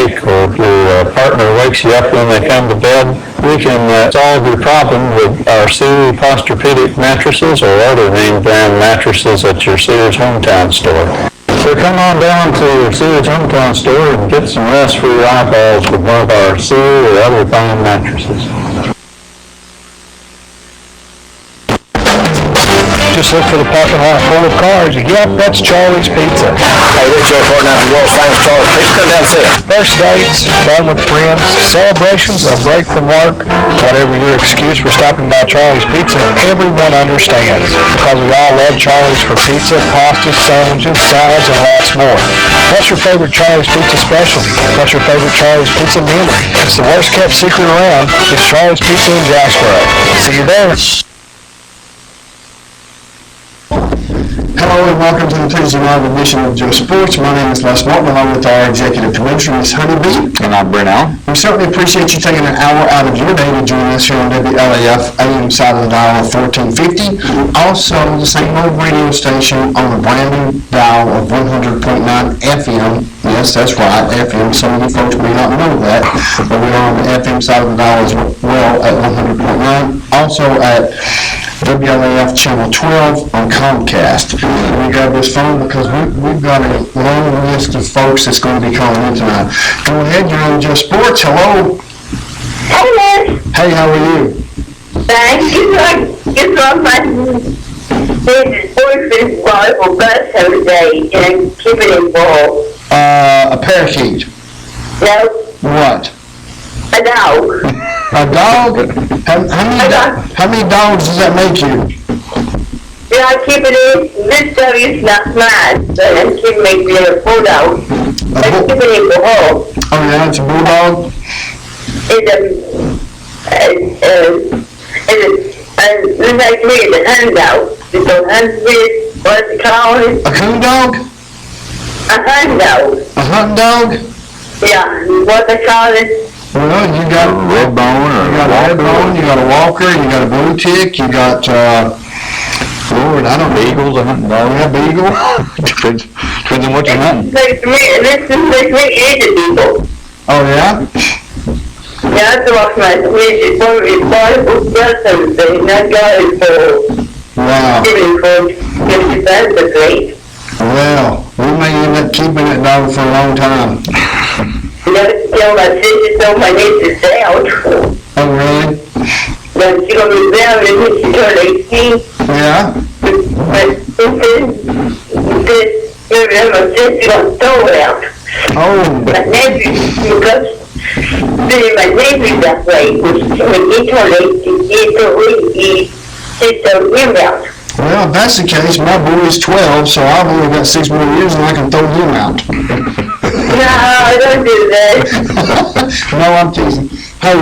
week, or if your partner wakes you up when they come to bed, we can solve your problem with our Sealy Posturepedic mattresses or other name brand mattresses at your Sears Hometown store. So come on down to your Sears Hometown store and get some rest for your eyeballs with one of our Sealy or other fine mattresses. Just look for the parking lot full of cars. Yep, that's Charlie's Pizza. Hey, Rich Airport, now the world's famous Charlie's Pizza. Come down and see it. First dates, fun with friends, celebrations, a break from work, whatever your excuse for stopping by Charlie's Pizza, everyone understands. Because we all love Charlie's for pizza, pasta, sandwiches, sides, and lots more. What's your favorite Charlie's Pizza specialty? What's your favorite Charlie's Pizza memory? It's the worst kept secret around. It's Charlie's Pizza in Jacksboro. See you there. Hello and welcome to the Tuesday night edition of Joe Sports. My name is Les Martin, along with our executive producer, Ms. Honeybee. And I'm Brent Allen. We certainly appreciate you taking an hour out of your day to join us here on WLAF AM side of the dial of 1450. Also, the same old radio station on the brand new dial of 100.9 FM. Yes, that's right, FM. Some of you folks may not know that, but we are on the FM side of the dial as well at 100.9. Also at WLAF Channel 12 on Comcast. We got this phone because we've got a long list of folks that's going to be calling in tonight. Go ahead, you're on Just Sports. Hello. Hello. Hey, how are you? Thanks. It's on my boyfriend's volleyball bus every day and keep it involved. A parakeet. No, What? a dog. A dog? How many dogs does that make you? Yeah, I keep it in. This dog is not mine, but I'm keeping it a bulldog. I keep it in the hole. Oh yeah, it's a bulldog? It's like me, the hand dog. It's a hand with, what's it called? A coon dog? A hand dog. A hunting dog? Yeah, what they call it? Well, you got a red bone, you got a walker, you got a blue tick, you got, Lord, I don't know. Beagles, a hunting dog. Yeah, beagle. Depends on what you're hunting. This makes me eat the people. Oh yeah? Yeah, that's what my music for is volleyball plus everything. That guy is for Wow. giving for giving the great. Well, we may end up keeping that dog for a long time. You know, tell my sister told my niece to stay out. Oh really? Then she gonna be there and she turned 18. Yeah? But my sister gonna throw it out. Oh. My nephew, because my nephew that way, when he turned 18, he threw him out. Well, if that's the case, my boy is 12, so I've only got 6 more years and I can throw him out. No, don't do that. No, I'm teasing. Hey,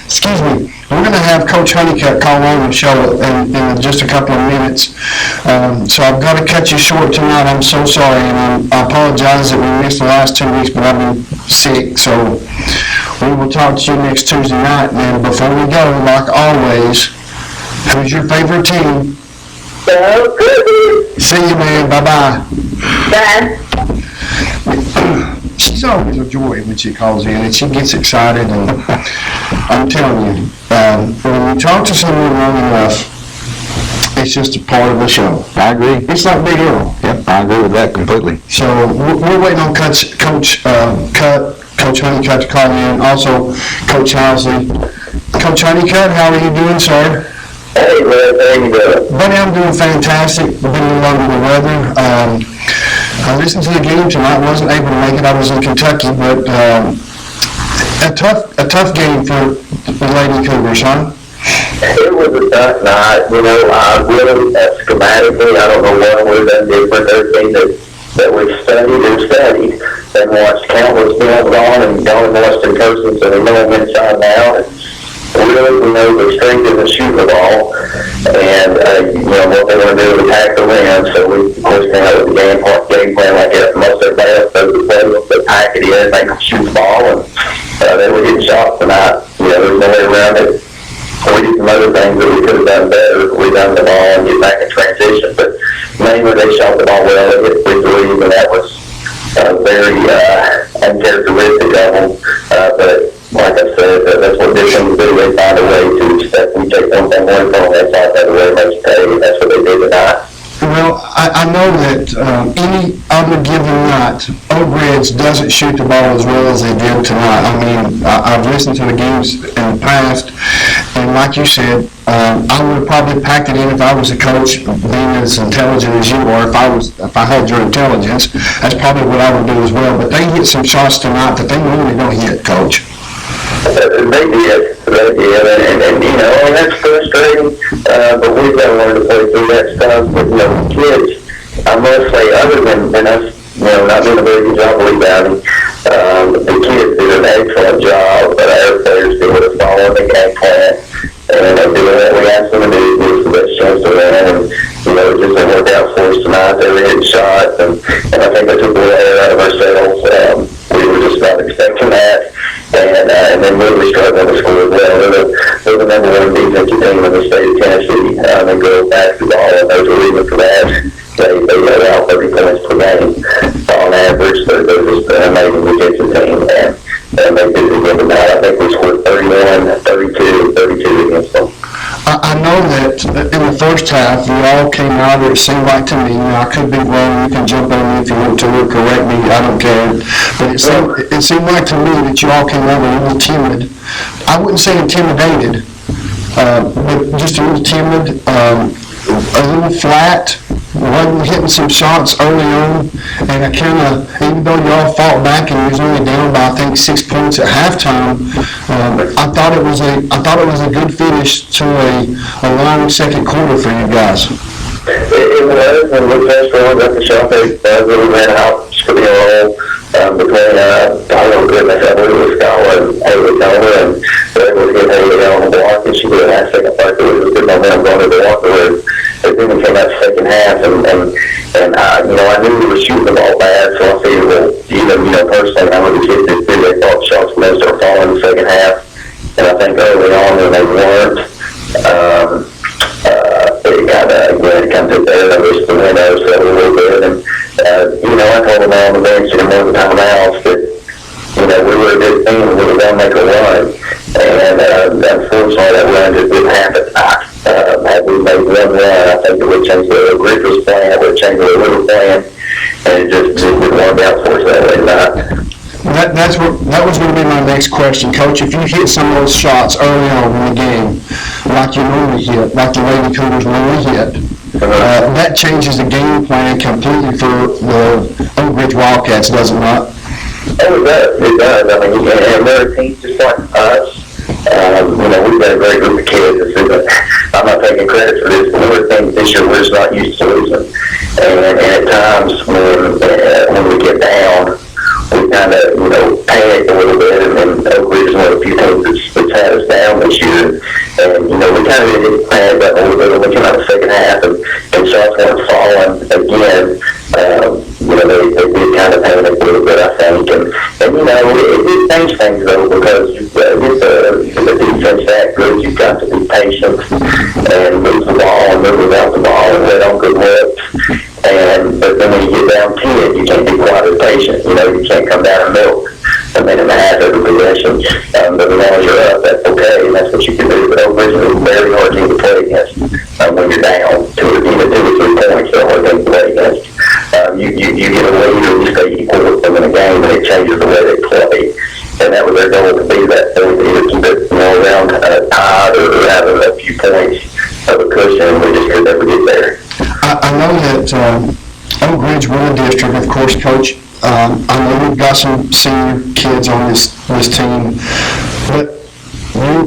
excuse me. We're going to have Coach Honeycutt call on the show in just a couple of minutes. So I've got to cut you short tonight. I'm so sorry, and I apologize that we missed the last 2 weeks, but I've been sick. So we will talk to you next Tuesday night. And before we go, like always, who's your favorite team? So good. See you, man. Bye-bye. Bye. She's always a joy when she calls in and she gets excited, and I'm telling you, when you talk to someone long enough, it's just a part of the show. I agree. It's like Big Earl. Yep, I agree with that completely. So we're waiting on Coach Honeycutt to call in. Also, Coach Housley. Coach Honeycutt, how are you doing, sir? Hey, man, how you doing? Buddy, I'm doing fantastic. Been a little under the weather. I listened to the game tonight. Wasn't able to make it. I was in Kentucky, but a tough game for the Lady Cougars, huh? It was a tough night. You know, I really, schematically, I don't know what we've done different. Everything that we've studied and watched countless films on and gone and watched in person, so we know them inside now. And really, we know the strength is to shoot the ball, and you know what they want to do is attack the rim. So we, of course, now with the game plan like that, most of everybody else does the play, they pack it in, they can shoot the ball, and they were getting shots tonight. You know, there's no way around it. We did some other things that we could have done better. We done the ball and get back in transition, but mainly they shot the ball well. They hit free threes, and that was very uncharacteristic they find a way to step, we take one thing away from them, they find another way to make you pay, and that's what they did tonight. Well, I know that any other given night, Oak Ridge doesn't shoot the ball as well as they did tonight. I mean, I've listened to the games in the past, and like you said, I would have probably packed it in if I was a coach, being as intelligent as you are. If I had your intelligence, that's probably what I would do as well. But they hit some shots tonight that they normally don't hit, Coach. They did, and you know, and that's frustrating, but we've got to learn to play through that stuff. But, you know, kids, I must say, other than us, you know, not doing a very good job of rebounding, the kids did an excellent job, but our players did what follow the game plan, and they did what we asked them to do, give us the best chance to win, and, you know, it just didn't work out for us tonight. They were hitting shots, and I think they took the air out of ourselves. We were just not expecting that. And then really struggling to score as well. They're the number one defensive team in the state of Tennessee. They go basketball, and there's a reason for that. They let out 30 points per game. On average, they're just an amazing defensive team, and they did it again tonight. I think we scored 31, 32 against them. I know that in the first half, we all came out, it seemed like to me, now I could be wrong, you can jump on me if you want to or correct me, I don't care, but it seemed like to me that you all came out a little timid. I wouldn't say intimidated, but just a little timid, a little flat, wasn't hitting some shots early on, and I kind of, even though you all fought back and you was only down by I think 6 points at halftime, I thought it was a good finish to a long second quarter for you guys. It was, and we first rolled up the shot, they really ran out pretty low between Tyler Goodness, I believe it was Scala and Haley Toner, and they were able to get Haley down on the block, and she did that second part. There was a good momentum going to the locker room. But then we came out the second half, and you know, I knew we were shooting the ball bad, so I figured, well, even, you know, personally, I would have hit this big, they thought shots when they started falling in the second half, and I think early on when they weren't, it kind of took the air out of the windows a little bit, and, you know, I told them on the bench in more time else that, you know, we were a good team and we were going to make a run, and unfortunately that run just didn't happen tonight. Had we made one run, I think it would change the way Rick was playing, it would change the way we were playing, and it just didn't work out for us that way tonight. That was going to be my next question, Coach. If you hit some of those shots early on in the game, like you normally hit, like the Lady Cougars normally hit, that changes the game plan completely for the Oak Ridge Wildcats, does it not? Oh, it does. I mean, and they're a team just like us. You know, we've got a great group of kids. I'm not taking credit for this, but we're a team this year we're just not used to losing. And at times when we get down, we kind of, you know, panic a little bit, and Oak Ridge is one of the few teams that's had us down this year. And, you know, we kind of panicked up a little bit when we came out the second half, and shots weren't falling again. You know, they did kind of panic a little bit, I think. And you know, it did change things, though, because with the defense that good, you've got to be patient and move the ball and move without the ball and let on good looks. But then when you get down 10, you can't be quite as patient. You know, you can't come down and milk a minute and a half every possession. But as long as you're up, that's okay, and that's what you can do. But Oak Ridge is a very hard team to play against when you're down 2 or 3 points. They're a hard team to play against. You get a lead or you stay equal with them in a game, and it changes the way they play. And that was their goal, to be that point, to either keep it, you know, around tied or having a few points of a cushion. We just could never get there. I know that Oak Ridge won the district, of course, Coach. I know we've got some senior kids on this team, but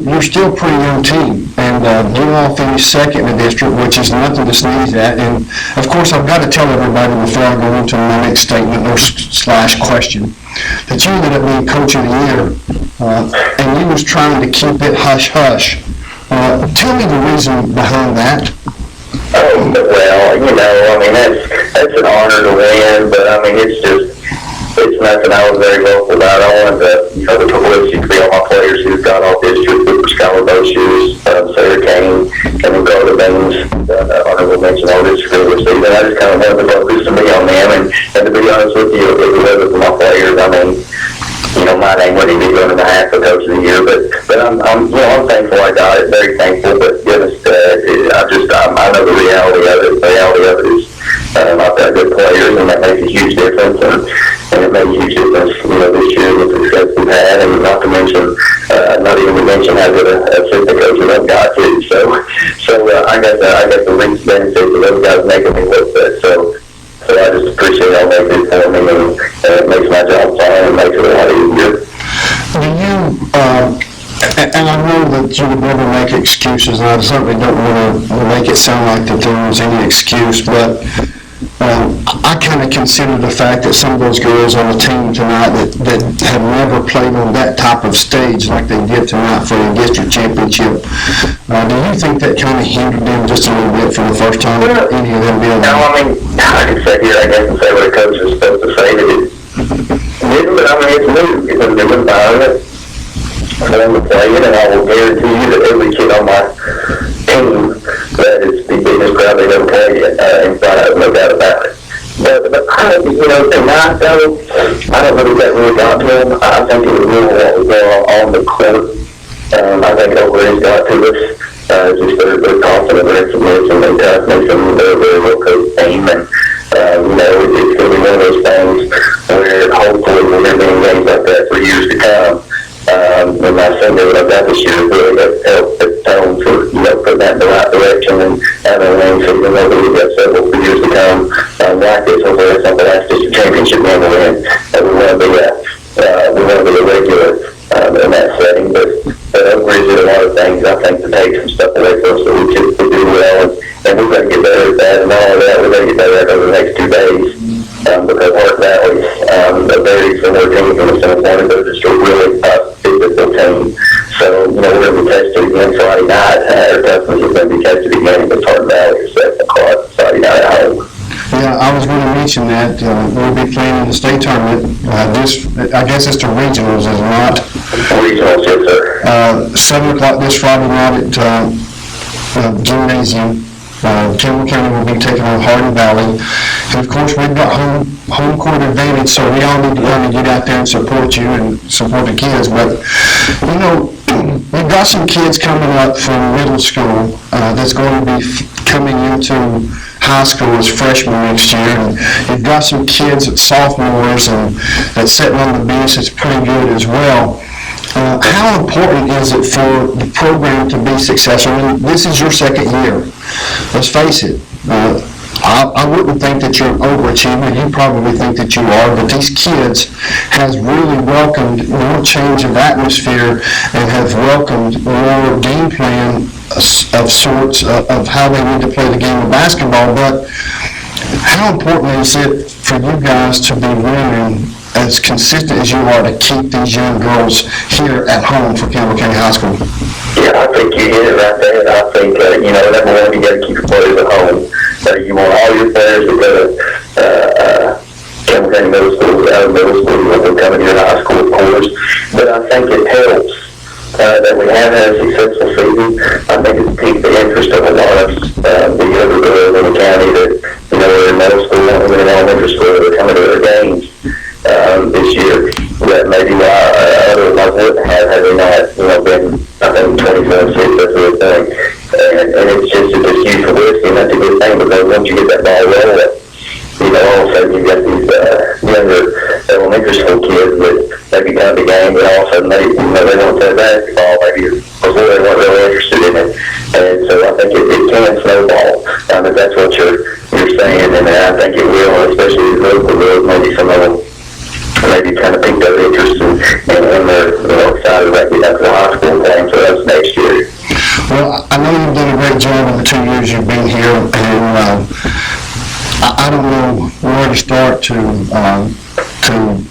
you're still a pretty young team, and you all finished second in the district, which is nothing to sneeze at. And of course, I've got to tell everybody before I go into my next statement or / question that you ended up being Coach of the Year, and you was trying to keep it hush-hush. Tell me the reason behind that. Oh, well, you know, I mean, that's an honor to win, but I mean, it's nothing I was very vocal about. I wanted to, you know, the publicity to be all my players who've got off district, with Skylar Boschus, Sarah Kane, and the Garda Baines, honorable mention all this regular season. I just kind of wanted to focus to me on them, and to be honest with you, it was for my players. I mean, you know, my name when he be running the half for Coach of the Year. But I'm thankful. I got it, very thankful. But goodness, I know the reality of it. The reality of it is, I've got good players, and that makes a huge difference. And it made a huge difference, this year with the success we've had, and not even to mention how good a assistant coach I've got too. So I got the reach benefits of those guys making me look good. So I just appreciate all they do for me, and it makes my job fun and makes it a lot easier. Do you, and I know that you would never make excuses, and I certainly don't want to make it sound like that there was any excuse, but I kind of consider the fact that some of those girls on the team tonight that have never played on that type of stage like they did tonight for the district championship, do you think that kind of hindered them just a little bit for the first time? Any of them being? No, I mean, I can sit here, I guess, and say what a coach is supposed to say, that it didn't, but I mean, it's new. It's a new environment for them to play in, and I will guarantee you that every kid on my team that is the biggest crowd they've ever played in front of, no doubt about it. But tonight, though, I don't know if that really got to him. I think it was more what was going on the court. I think Oak got to us. Just they're confident, they're submission, they're toughness, and they're a very well-coached team. And, it's going to be one of those things where hopefully we're going to be in games like that for years to come. And I think that what I've got this year really helped the tone for, putting that in the right direction and having a lane so even though we've got several for years to come like this. Hopefully it's not the last district championship game we're in. And we want to be a regular in that setting. But Oak Ridge did a lot of things, I think, to take some stuff away from us so we could do well. And we've got to get better at that. And all of that, we've got to get better at it over the next 2 days. Because Hart Valley's a very similar team from the standpoint, but it's a really physical team. So, we're going to be tested again Friday night. Our toughness is going to be tested again against Hart Valley, 7 o'clock Friday night at home. Yeah, I was going to mention that we'll be playing in the state tournament. I guess it's the regionals, is it not? Regionals, yes, sir. 7 o'clock this Friday night at Gymnasium. Campbell County will be taking on Hardin Valley. And of course, we've got home court advantage, so we all need to kind of get out there and support you and support the kids. But, we've got some kids coming up from middle school that's going to be coming into high school as freshmen next year. And you've got some kids at sophomores and that's sitting on the bench that's pretty good as well. How important is it for the program to be successful? I mean, this is your second year. Let's face it. I wouldn't think that you're an overachiever. You probably think that you are, but these kids has really welcomed more change of atmosphere and have welcomed more game plan of sorts of how they need to play the game of basketball. But how important is it for you guys to be winning as consistent as you are to keep these young girls here at home for Campbell County High School? Yeah, I think you hit it right there. I think, number one, you got to keep your players at home. You want all your players to go to Campbell County Middle School, out of middle school, you want them coming here to high school, of course. But I think it helps that we have had a successful season. I think it's piqued the interest of a lot of the younger girls in the county that, are in middle school and in elementary school that are coming to their games this year. That maybe others like wouldn't have had they not, been, I think, 24-6, that sort of thing. And it's just a huge publicity, and that's a good thing, because once you get that ball rolling, all of a sudden you've got these younger elementary school kids that maybe come to the game, and all of a sudden they want to play basketball, maybe before they weren't really interested in it. And so I think it can snowball, if that's what you're saying, and I think it will, especially these local girls, maybe some of them maybe kind of piqued their interest and they're excited about getting out to the high school and playing for us next year. Well, I know you've done a great job in the 2 years you've been here, and I don't know where to start to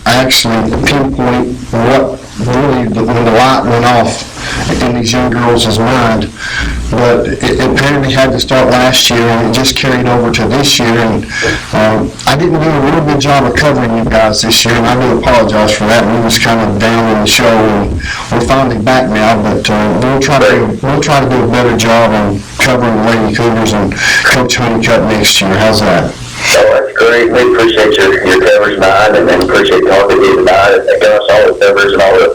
actually pinpoint what really when the light went off in these young girls' mind. But it apparently had to start last year, and it just carried over to this year. And I didn't do a real good job of covering you guys this year, and I do apologize for that. We was kind of down in the show, and we're finally back now. But we'll try to do a better job on covering the Lady Cougars and Coach Honeycutt next year. How's that? So that's great. We appreciate your coverage tonight, and appreciate talking to you tonight. And thank us all the coverage and all the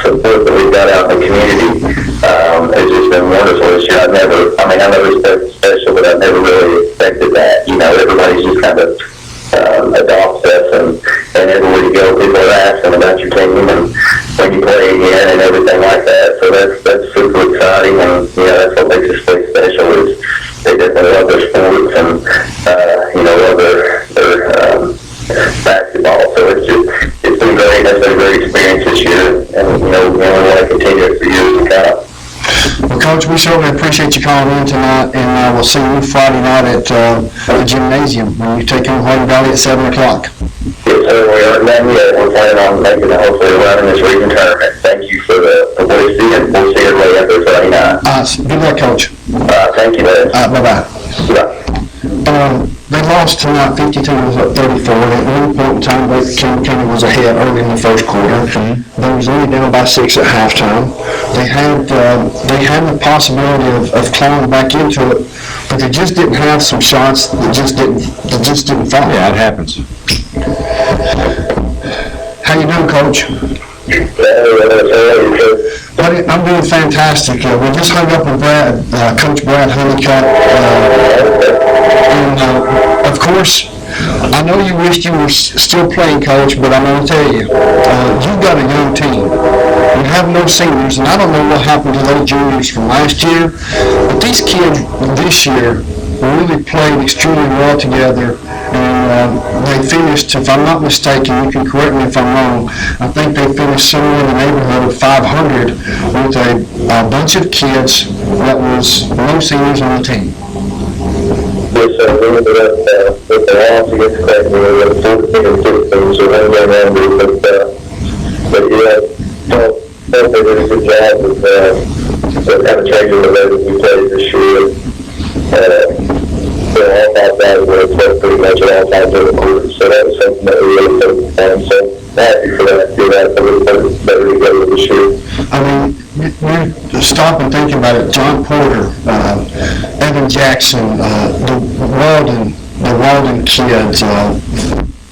support that we've got out in the community. It's just been wonderful this year. I know it's special, but I never really expected that. You know, everybody's just kind of adopts us, and everywhere you go, people are asking about your team and when you play again and everything like that. So that's super exciting, and that's what makes us play special is they definitely love their sports and love their basketball. So it's been great. It's been a great experience this year, and we want to continue it for years to come. Well, Coach, we certainly appreciate you calling in tonight, and we'll see you Friday night at the gymnasium when you take on Hardin Valley at 7 o'clock. Yes, sir. We aren't done yet. We're planning on making hopefully running this region tournament. Thank you for the publicity, and we'll see everybody out there Friday night. Good luck, Coach. Thank you, man. Bye-bye. Yeah. They lost tonight 52-34. At one point in time, Baker County was ahead early in the first quarter. They was only down by 6 at halftime. They had the possibility of climbing back into it, but they just didn't have some shots that just didn't fall. Yeah, it happens. How you doing, Coach? I'm doing fantastic. We just hung up with Coach Brad Honeycutt, and of course, I know you wished you were still playing, Coach, but I'm going to tell you, you've got a young team. You have no seniors, and I don't know what happened to those juniors from last year, but these kids this year really played extremely well together, and they finished, if I'm not mistaken, you can correct me if I'm wrong, I think they finished somewhere in the neighborhood of 500 with a bunch of kids that was no seniors on the team. Yes, sir. We ended up with the loss against Clayton. We were 14 and 16, so one game under. But they did a good job with kind of changing the way that we played this year. All five guys were pretty much at all times in the quarter, so that was something that we really focused on. So happy for that. Do that for the better together this year. I mean, you stop and think about it. John Porter, Evan Jackson, the Walden kids,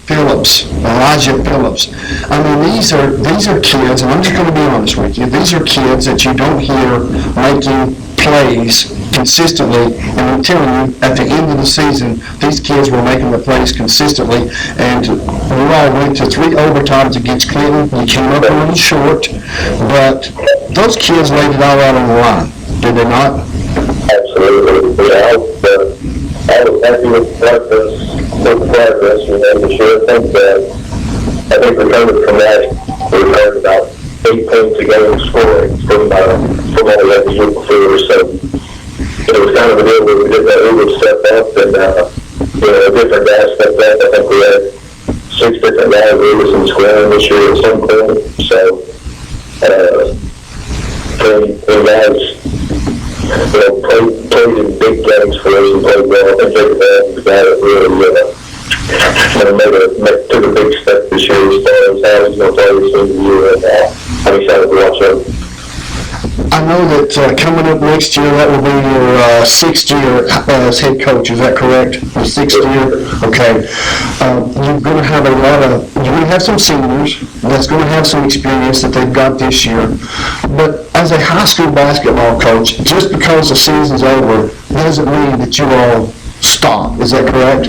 Phillips, Elijah Phillips. I mean, these are kids, and I'm just going to be honest with you. These are kids that you don't hear making plays consistently, and I'm telling you, at the end of the season, these kids were making the plays consistently, and we all went to 3 overtimes against Clinton. You came up a little short, but those kids laid it all out on the line, did they not? Absolutely. Yeah, I was happy with progress, for sure. I think we're coming from that. We've heard about 8 points a game scoring from what we had the year before, so it was kind of a deal where we did that little step up, and different guys stepped up. I think we had 6 different guys who was in scoring this year at some point, so the guys played in big games for us and played well. I think the guy that really took a big step this year as far as how he's going to play this year, and I'm excited to watch him. I know that coming up next year, that will be your 6th year as head coach. Is that correct? Your 6th year? Okay. You're going to have you're going to have some seniors that's going to have some experience that they've got this year. But as a high school basketball coach, just because the season's over doesn't mean that you all stop. Is that correct?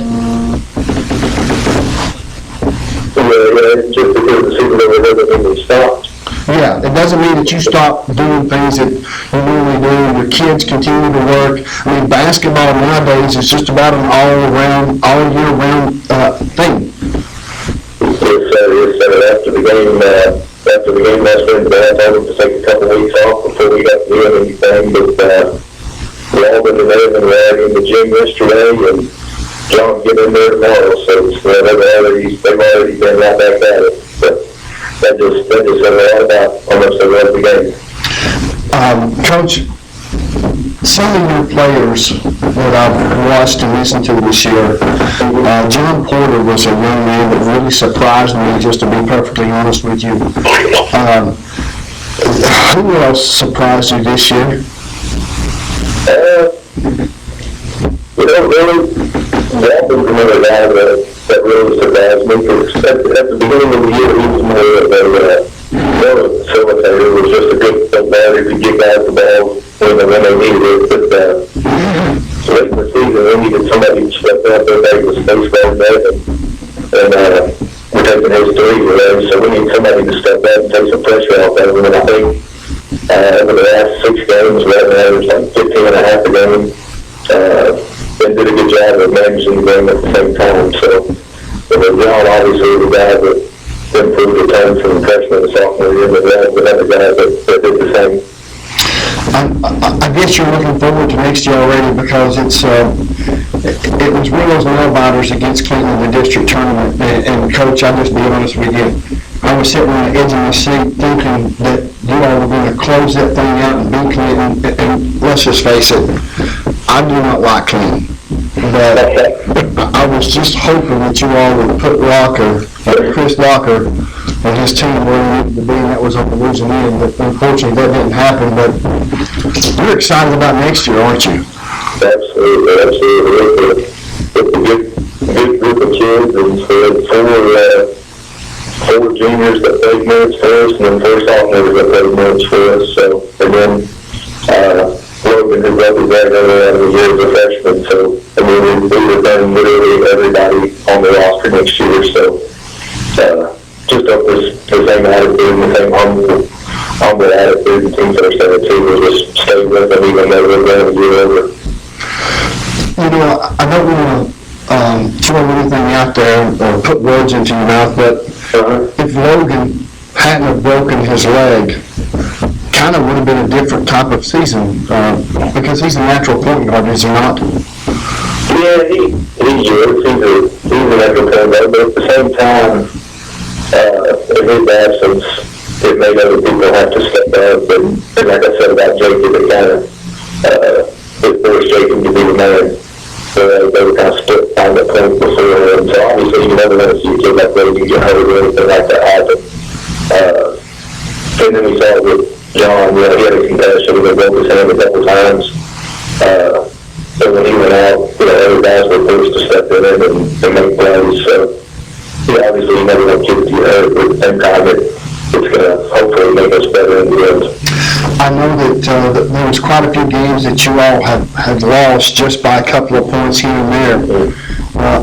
Yeah, just because the season's over doesn't mean we stopped. Yeah, it doesn't mean that you stop doing things that you normally do. Your kids continue to work. I mean, basketball nowadays is just about an all year round thing. After the game last Wednesday, I told them to take a couple weeks off before we got doing anything. But Walden and Evan were already in the gym yesterday, and John get in there tomorrow. So they've already been right back at it. But that just said a lot about how much they love the game. Coach, some of your players that I've watched and listened to this year, John Porter was a young man that really surprised me, just to be perfectly honest with you. Who else surprised you this year? Really, Walton's another guy that really surprised me, because at the beginning of the year, he was more of a facilitator. It was just a good football. He could get guys the ball when they needed it. But late in the season, we needed somebody to step up there. They was space guard there, and we're taking his three away. So we need somebody to step up and take some pressure off of him. And I think over the last 6 games, we have averaged like 15 and a half a game. And did a good job of managing the game at the same time. So, John obviously the guy that improved the time from freshman to sophomore year, but the other guys that did the same. I guess you're looking forward to next year already because it was Willow's nail-biters against Clinton in the district tournament. And Coach, I'll just be honest with you, I was sitting on the edge of my seat thinking that you all were going to close that thing out and beat Clinton. And let's just face it, I do not like Clinton. But I was just hoping that you all would put Chris Locker and his team where he needed to be, and that was on the losing end. But unfortunately, that didn't happen. But you're excited about next year, aren't you? Absolutely. It's a good group of kids, and four juniors that played minutes for us, and then 4 sophomores that played minutes for us. So, and then Logan, who represented out of the year as a freshman. So, I mean, we were playing literally everybody on the roster next year. So, just up the same attitude and the same humble attitude and team first attitude was just stay with them even though we're going to year over. You know, I don't want to throw anything out there or put words into your mouth, but if Logan hadn't have broken his leg, kind of would have been a different type of season because he's a natural point guard, is he not? Yeah, he's yours. He's a natural point guard, but at the same time, in his absence, it made other people have to step up. And like I said about Jacob, it kind of it forced Jacob to be the man. So they were kind of split on the point before. And so obviously, you never want to see a kid like Logan get hurt or anything like that happen. And then we saw it with John, he had a concussion, he broke his hand a couple times. So when he went out, other guys were forced to step in and make plays. So, obviously you never want kids to get hurt, but at the same time, it's going to hopefully make us better in the end. I know that there was quite a few games that you all had lost just by a couple of points here and there.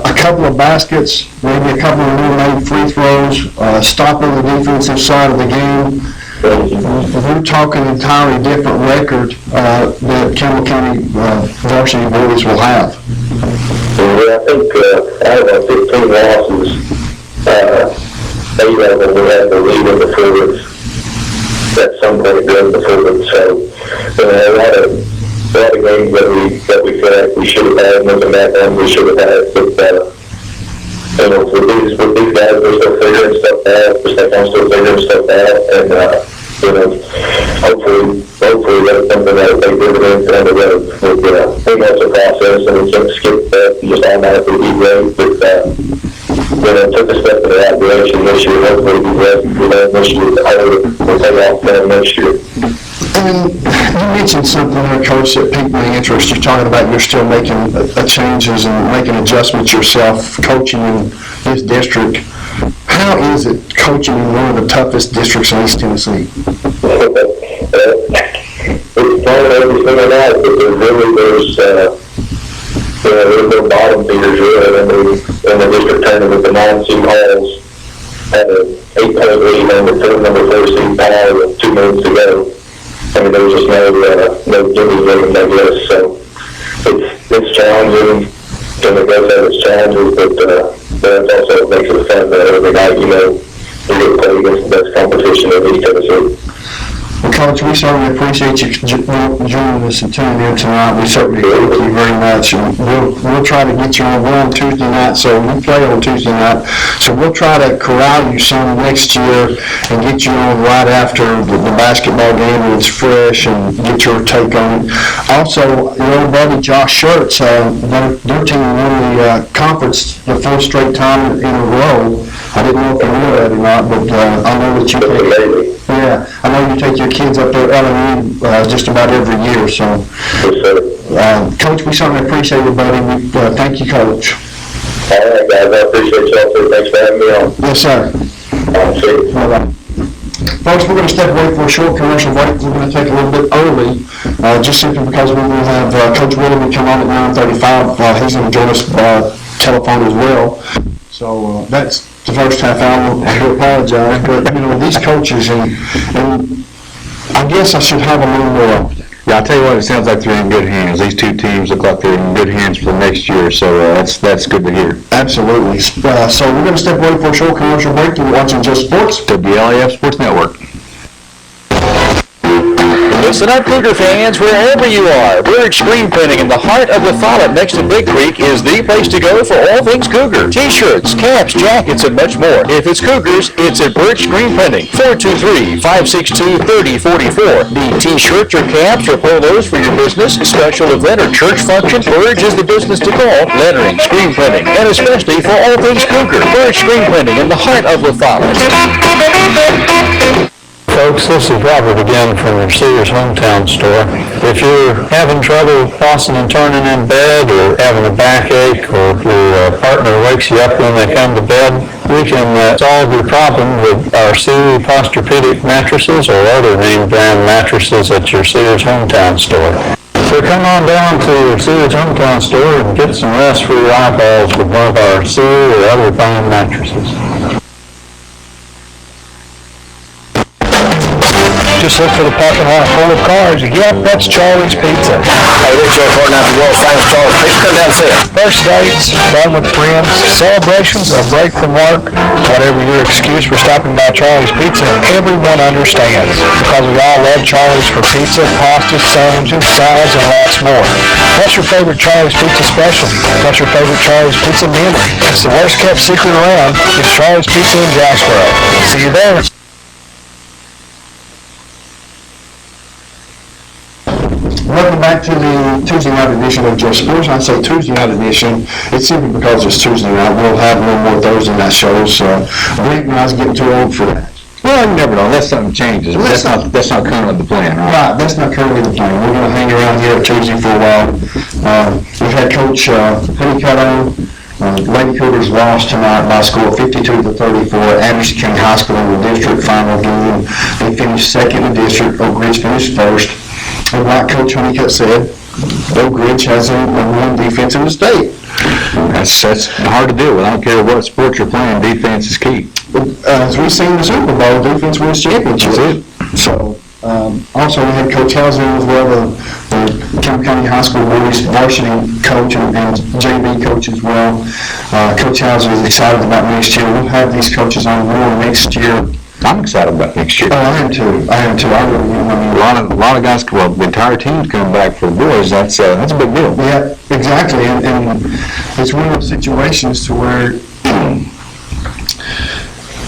A couple of baskets, maybe a couple of made free throws, stopping the defensive side of the game. We're talking an entirely different record that Campbell County varsity boys will have. Yeah, I think out of our 15 losses, 8 of them we had the lead in the forwards at some point during the forwards. So a lot of games that we feel like we should have had, looking back on, we should have had. But with these guys, they're still figuring stuff out. They're still figuring stuff out, and hopefully that's something that they did down the road. We know it's a process, and we can't skip that and just automatically be great. But took a step in the right direction this year. Hopefully be ready for that this year. We'll take off that next year. And you mentioned something there, Coach, that piqued my interest. You're talking about you're still making changes and making adjustments yourself, coaching in this district. How is it coaching in one of the toughest districts in East Tennessee? It's fun every single night, but there's no bottom feeders really in the district tournament. The 9-seed Halls had an 8-point lead on the number 4-seed Powell with 2 minutes to go. I mean, there was just no gimme game, I guess. So it's challenging, and it does have its challenges, but it also makes it fun that every night, you get to play against the best competition in East Tennessee. Well, Coach, we certainly appreciate you joining us and tuning in tonight. We certainly thank you very much. And we'll try to get you on. We're on Tuesday night, so we play on Tuesday night. So we'll try to corral you some next year and get you on right after the basketball game when it's fresh and get your take on it. Also, your old buddy Josh Schertz, their team won the conference the 4th straight time in a row. I didn't know if you knew that or not, but I know that you I know you take your kids up there LMU just about every year. So. Yes, sir. Coach, we certainly appreciate it, buddy. Thank you, Coach. All right, guys, I appreciate y'all too. Thanks for having me on. Yes, sir. See you. Bye-bye. Folks, we're going to step away for a short commercial break. We're going to take a little bit early, just simply because we're going to have Coach Willoughby come on at 9:35. He's going to join us by telephone as well. So that's the first half hour. I do apologize, but these coaches, and I guess I should have a little more. Yeah, I'll tell you what, it sounds like they're in good hands. These two teams look like they're in good hands for the next year, so that's good to hear. Absolutely. So we're going to step away for a short commercial break. You're watching Just Sports. WLAF Sports Network. Listen up, Cougar fans, wherever you are. Birch Screen Printing in the heart of the Follett next to Big Creek is the place to go for all things Cougar. T-shirts, caps, jackets, and much more. If it's Cougars, it's at Birch Screen Printing. 423-562-3044. Need T-shirts or caps or polos for your business, special event, or church function? Birch is the business to call. Lettering, screen printing, and especially for all things Cougar. Birch Screen Printing in the heart of the Follett. Folks, this is Robert again from your Sears Hometown store. If you're having trouble tossing and turning in bed, or having a backache, or your partner wakes you up when they come to bed, we can solve your problem with our Sealy Posturepedic mattresses or other name brand mattresses at your Sears Hometown store. So come on down to your Sears Hometown store and get some rest for your eyeballs with one of our Sealy or other fine mattresses. Just look for the parking lot full of cars. Yep, that's Charlie's Pizza. Hey, this is Joe Fortnite, the world's famous Charles Pizza. Come down and see us. First dates, fun with friends, celebrations, a break from work, whatever your excuse for stopping by Charlie's Pizza, everyone understands. Because we all love Charlie's for pizza, pasta, sandwiches, salads, and lots more. What's your favorite Charlie's Pizza specialty? What's your favorite Charlie's Pizza memory? It's the worst kept secret around. It's Charlie's Pizza in Jacksboro. See you there. Welcome back to the Tuesday night edition of Just Sports. I say Tuesday night edition, it's simply because it's Tuesday night. We'll have no more Thursday night shows, so Blake and I's getting too old for that. Well, you never know, unless something changes. That's not currently the plan, right? Right, that's not currently the plan. We're going to hang around here at Tuesday for a while. We've had Coach Honeycutt on. Lady Cougars lost tonight by a score of 52-34. Anderson County High School in the district final game. They finished second in the district. Oak Ridge finished first. And like Coach Honeycutt said, Oak Ridge has the number one defense in the state. That's hard to deal with. I don't care what sport you're playing, defense is key. As we've seen in the Super Bowl, defense wins championships. So, also we had Coach Hauser as well, the Kemp County High School boys varsity coach and JV coach as well. Coach Hauser is excited about next year. We'll have these coaches on board next year. I'm excited about next year. Oh, I am too. I really am. A lot of guys, well, the entire team's coming back for the boys. That's a big deal. Yeah, exactly. And it's one of those situations to where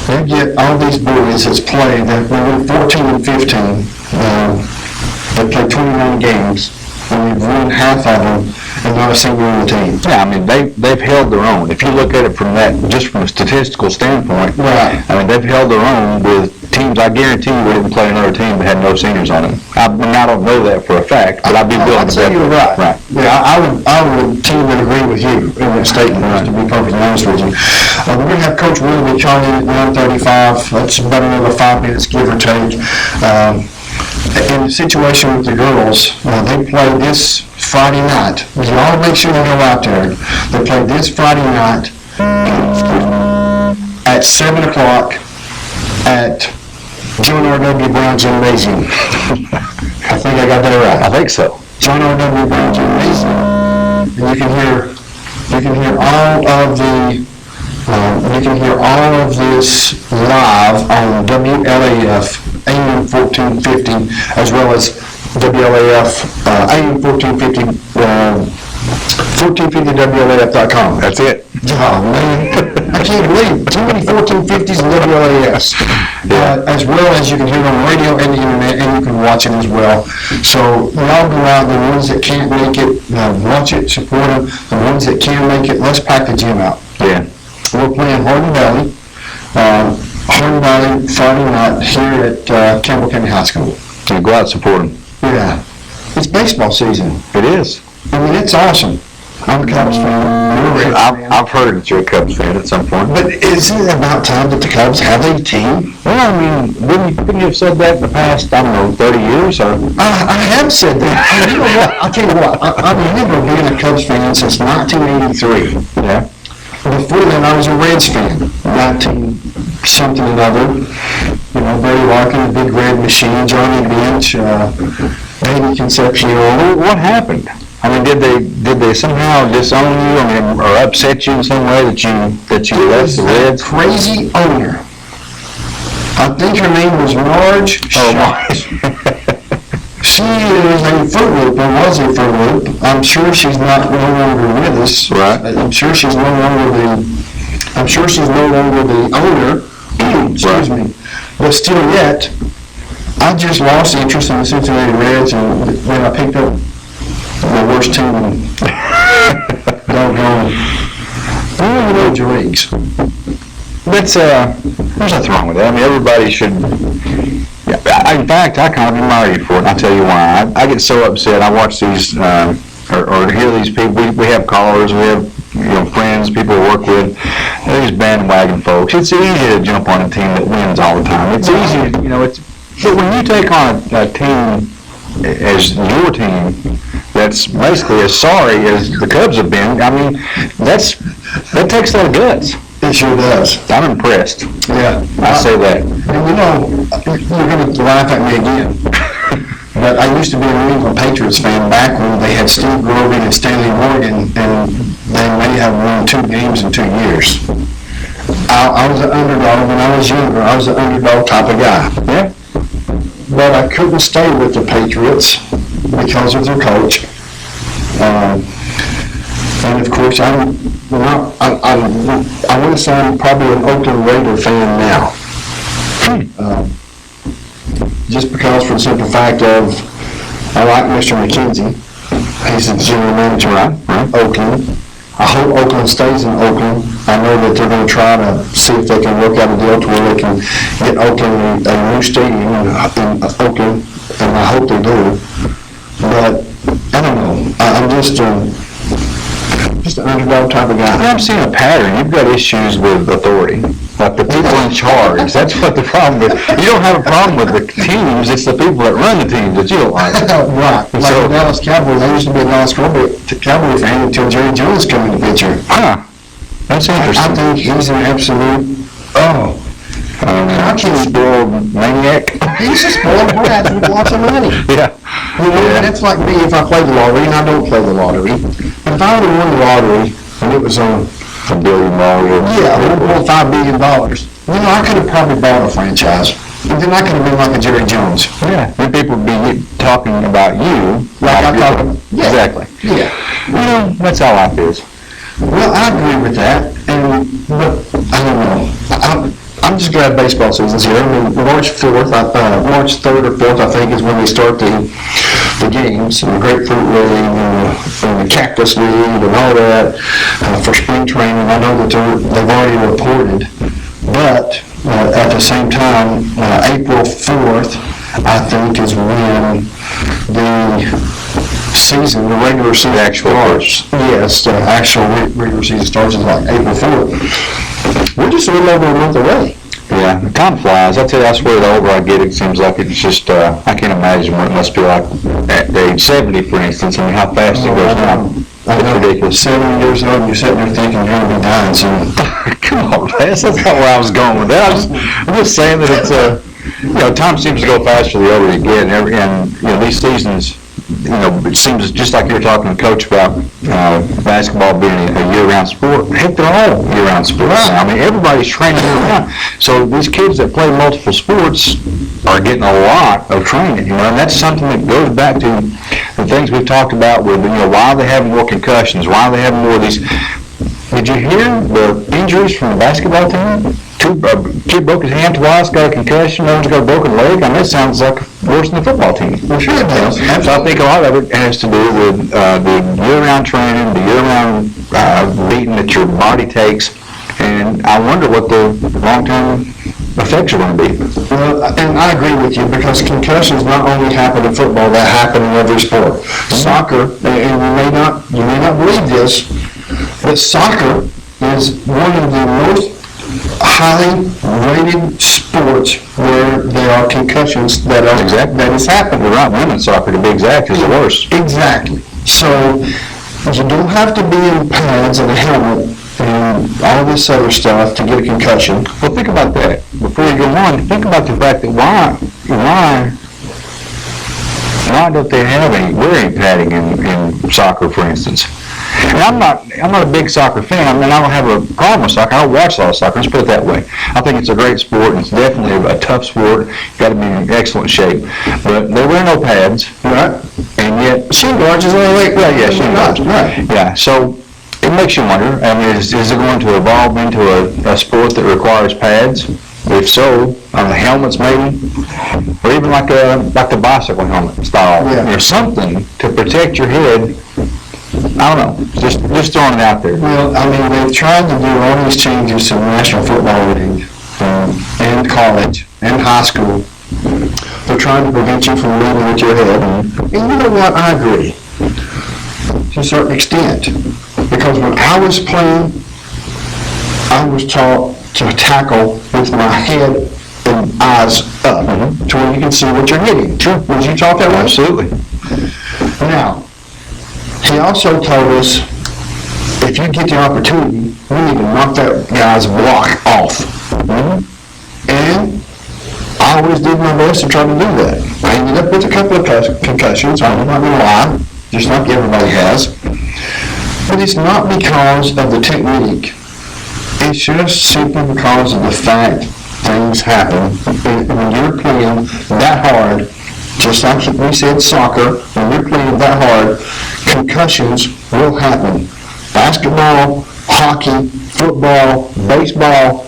they get all these boys that's played, that were 14 and 15, they play 29 games, and we've won half of them, and not a single on the team. Yeah, I mean, they've held their own. If you look at it from just from a statistical standpoint, Right. I mean, they've held their own with teams. I guarantee you we didn't play another team that had no seniors on them. I don't know that for a fact, but I'd be willing I'd to say bet. you're right. Right. Yeah, I would tend to agree with you in that statement, to be perfectly honest with you. We're going to have Coach Willoughby calling in at 9:35. That's about another 5 minutes, give or take. In the situation with the girls, they play this Friday night. You all make sure you go out there. They play this Friday night at 7 o'clock at John R.W. Brown Gymnasium. I think I got that right. I think so. John R.W. Brown Gymnasium. And you can hear all of this live on WLAF AM 1450, as well as WLAF AM 1450, 1450WLAF.com. That's it. Oh, man. I can't believe too many 1450s and WLAFs. As well as you can hear it on the radio and the internet, and you can watch it as well. So y'all go out, the ones that can't make it, watch it, support them. The ones that can make it, let's pack the gym out. Yeah. We're playing Hardin Valley Friday night here at Campbell County High School. So go out and support them. Yeah. It's baseball season. It is. I mean, it's awesome. I'm a Cubs fan. I've heard that you're a Cubs fan at some point. But isn't it about time that the Cubs have a team? Well, I mean, couldn't you have said that in the past, I don't know, 30 years or? I have said that. And you know what? I'll tell you what. I remember being a Cubs fan since 1983. Yeah. Before then, I was a Reds fan. 19-something or other. You know, Barry Larkin, the Big Red Machine, Johnny Bench, Danny Concepcion. What happened? I mean, did they somehow disown you, or upset you in some way that you left the Reds? Crazy owner. I think her name was Marge Schott. She is a Fruit Loop, or was a Fruit Loop. I'm sure she's no longer with us. Right. I'm sure she's no longer the owner. Excuse me. But still yet, I just lost interest in the Cincinnati Reds, and when I picked up the worst team in doggone major leagues. There's nothing wrong with that. I mean, everybody should. Yeah, in fact, I kind of admire you for it. And I'll tell you why. I get so upset. I watch these or hear these people. We have callers. We have friends, people we work with. These bandwagon folks. It's easy to jump on a team that wins all the time. It's easy, but when you take on a team as your team that's basically as sorry as the Cubs have been, I mean, that takes a lot of guts. It sure does. I'm impressed. Yeah. I say that. And you're going to laugh at me again. But I used to be a New England Patriots fan back when they had Steve Grogan and Stanley Morgan, and they may have won 2 games in 2 years. I was an underdog when I was younger. I was an underdog type of guy. Yeah. But I couldn't stay with the Patriots because of their coach. And of course, I want to say I'm probably an Oakland Raider fan now. Just because for the simple fact of, I like Mr. McKenzie. He's the general manager of Oakland. I hope Oakland stays in Oakland. I know that they're going to try to see if they can work out a deal to where they can get Oakland a new stadium in Oakland, and I hope they do. But I don't know. I'm just an underdog type of guy. I'm seeing a pattern. You've got issues with authority, like the people in charge. That's what the problem is. You don't have a problem with the teams. It's the people that run the teams that you don't like. Right. Like So- the Dallas Cowboys. I used to be a Dallas Cowboy fan until Jerry Jones came in the picture. Huh. That's I interesting. think he's an absolute, how can he Spoiled maniac. He's a spoiled brat with lots of money. Yeah. You know, that's like me if I play the lottery, and I don't play the lottery. If I would have won the lottery, and it was on, $1 billion. $1.5 billion, I could have probably bought a franchise. And then I could have been like a Jerry Jones. Yeah. Then people would be talking about you. Like I thought, yeah. Exactly. Yeah. That's how life is. Well, I agree with that, but I don't know. I'm just glad baseball season's here. I mean, March 3rd or 4th, I think, is when they start the games, and the Grapefruit League, and the Cactus League, and all that, for spring training. I know that they've already reported, but at the same time, April 4th, I think, is when the regular season starts. Yes, the actual regular season starts is like April 4th. We're just a little over a month away. Yeah, the time flies. I tell you, I swear the older I get, it seems like it's just, I can't imagine what it must be like at age 70, for instance. I mean, how fast it goes now. It's ridiculous. 70 years old, and you're sitting there thinking you're going to be dying soon. Come on, that's not where I was going with that. I'm just saying that it's, time seems to go faster the older you get, and these seasons, it seems just like you were talking to Coach about basketball being a year-round sport. Heck, they're all year-round sports now. I mean, everybody's training year-round. So these kids that play multiple sports are getting a lot of training, and that's something that goes back to the things we've talked about with, why they have more concussions, why they have more of these. Did you hear the injuries from the basketball team? Kid broke his hand twice, got a concussion, another's got a broken leg. I mean, it sounds like worse than the football team. Well, sure it does. So I think a lot of it has to do with the year-round training, the year-round beating that your body takes, and I wonder what the long-term effects are going to be. Well, and I agree with you, because concussions not only happen in football, they happen in every sport. Soccer, and you may not believe this, but soccer is one of the most highly rated sports where there are concussions that is happening. You're right, women's soccer, to be exact, is the worst. Exactly. So you don't have to be in pads and a helmet and all this other stuff to get a concussion. Well, think about that. Before you go on, think about the fact that why don't they have wearing padding in soccer, for instance? And I'm not a big soccer fan. I mean, I don't have a problem with soccer. I watch a lot of soccer. Let's put it that way. I think it's a great sport, and it's definitely a tough sport. You've got to be in excellent shape. But they wear no pads, Right? and yet Shin guards is only like, yeah, shin guards. Right. Yeah, so it makes you wonder, I mean, is it going to evolve into a sport that requires pads? If so, on the helmets maybe, or even like the bicycle helmet style, Yeah. or something to protect your head. I don't know, just throwing it out there. Well, I mean, they've tried to do all these changes to the National Football League, and college, and high school. They're trying to prevent you from leading with your head. And you know what? I agree, to a certain extent. Because when I was playing, I was taught to tackle with my head and eyes up, to where you can see what you're hitting. Sure. Was you taught that way? Absolutely. Now, he also told us, if you get the opportunity, we need to knock that guy's block off. And I always did my best to try to do that. I ended up with a couple of concussions, I'm not gonna lie, just like everybody has. But it's not because of the technique. It's just simply because of the fact things happen. When you're playing that hard, just like we said soccer, when you're playing that hard, concussions will happen. Basketball, hockey, football, baseball,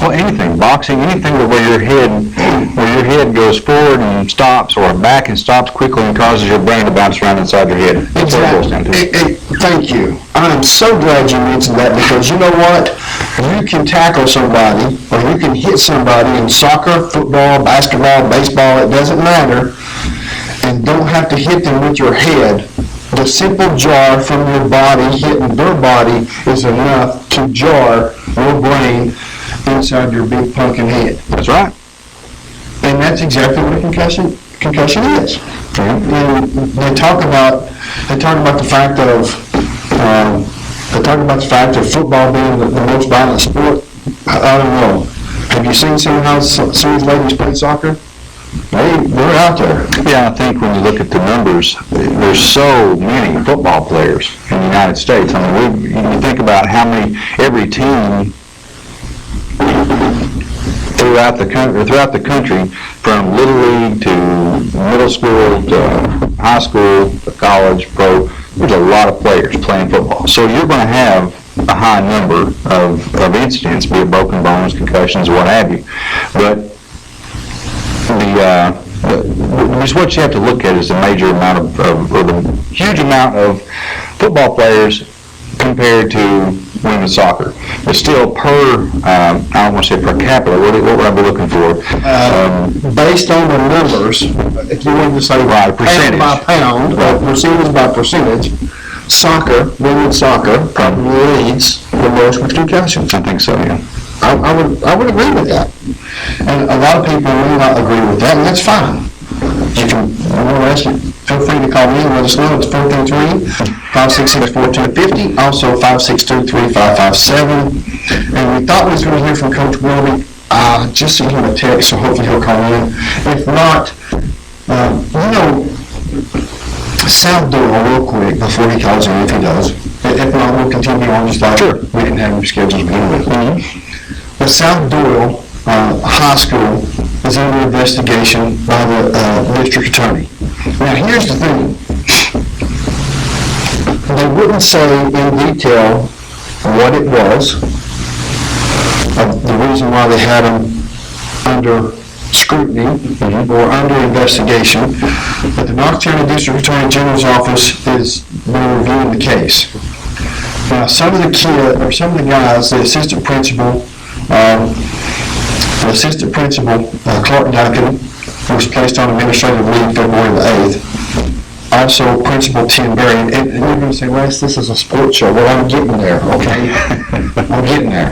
Well, anything, boxing, anything where your head goes forward and stops, or back and stops quickly and causes your brain to bounce around inside your head. That's what it boils down to. Thank you. I'm so glad you mentioned that, because you know what? You can tackle somebody, or you can hit somebody in soccer, football, basketball, baseball, it doesn't matter, and don't have to hit them with your head. The simple jar from your body hitting their body is enough to jar your brain inside your big pumpkin head. That's right. And that's exactly what a concussion is. And they talk about the fact of football being the most violent sport. I don't know. Have you seen some of these ladies play soccer? They're out there. Yeah, I think when you look at the numbers, there's so many football players in the United States. I mean, you think about how many, every team throughout the country, from Little League to middle school to high school to college, pro, there's a lot of players playing football. So you're going to have a high number of incidents, be it broken bones, concussions, what have you. But just what you have to look at is the major amount or the huge amount of football players compared to women's soccer. But still, I don't want to say per capita, what would I be looking for? Based on the numbers, if you wanted to say percentage. pound by pound, or percentage by percentage, women's soccer probably leads the most with concussions. I think so, yeah. I would agree with that. And a lot of people may not agree with that, and that's fine. You can, feel free to call me and let us know. It's 433-566-4250, also 562-3557. And we thought we was going to hear from Coach Welby. Just sent him a text, so hopefully he'll call in. If not, Sal Doyle, real quick, before he calls in, if he does. If not, we'll continue on just like we didn't have him scheduled to begin with. But South Doyle High School is under investigation by the district attorney. Now, here's the thing. They wouldn't say in detail what it was, the reason why they had him under scrutiny or under investigation, but the Knox County District Attorney General's office is been reviewing the case. Now, some of the guys, the assistant principal, Assistant Principal Clark Duncan was placed on administrative leave February the 8th. Also, Principal Tim Berry, and you're going to say, Wes, this is a sports show. Well, I'm getting there, okay? I'm getting there.